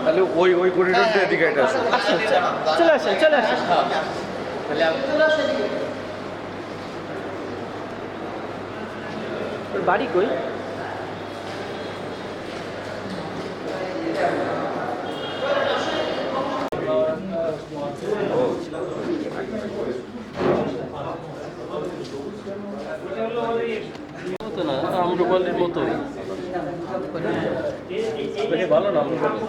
তাহলে ওই করিডোর দিয়ে এদিকে এটা আছে। আচ্ছা আচ্ছা, চলে আসেন চলে আসেন। ওর বাড়ি কই? মতো না, আম্রপালির মতোই। ভালো না আম্রপালি।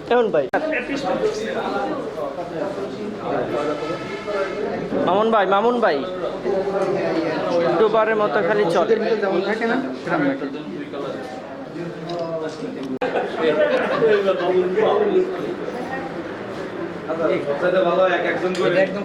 কেমন ভাই? মামুন ভাই দুবারের মতো খালি চলে। যেমন থাকে না ভালো একজন করে একদম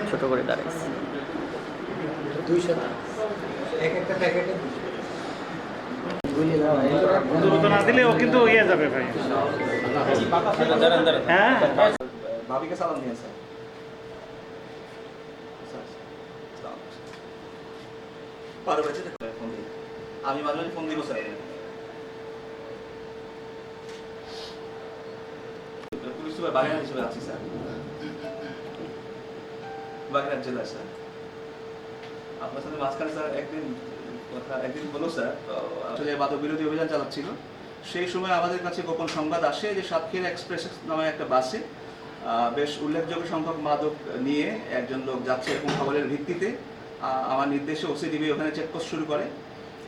ছোট করে দাঁড়াইছি। 200 একটা প্যাকেটে না দিলে ও কিন্তু ইয়ে যাবে ভাই। হ্যাঁ ভাবিকে সালাম দিয়েছে। আমি মাঝে মাঝে ফোন দিব স্যার। পুলিশ সুপার বাগেরহাট হিসেবে আছি স্যার, বাগেরহাট জেলায় স্যার। আপনার সাথে মাঝখানে স্যার একদিন বলো স্যার, আসলে মাদক বিরোধী অভিযান চালাচ্ছিল। সেই সময় আমাদের কাছে গোপন সংবাদ আসে যে সাতক্ষীরা এক্সপ্রেস নামে একটা বাসে বেশ উল্লেখযোগ্য সংখ্যক মাদক নিয়ে একজন লোক যাচ্ছে, এরকম খবরের ভিত্তিতে আমার নির্দেশে ওসিডিবি ওখানে চেকপোস্ট শুরু করে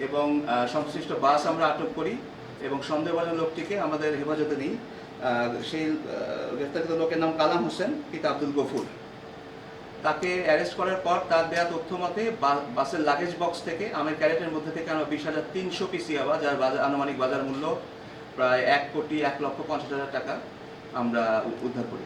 এবং সংশ্লিষ্ট বাস আমরা আটক করি এবং সন্দেহভাজন লোকটিকে আমাদের হেফাজতে নিই। সেই গ্রেফতারকৃত লোকের নাম কালাম হোসেন, পিতা আব্দুল গফুর। তাকে অ্যারেস্ট করার পর তার দেওয়া তথ্য মতে বাসের লাগেজ বক্স থেকে আমের ক্যারেটের মধ্যে থেকে আমরা 20,300 পিস ইয়াবা, যার আনুমানিক বাজার মূল্য প্রায় 1,50,50,000 টাকা আমরা উদ্ধার করি।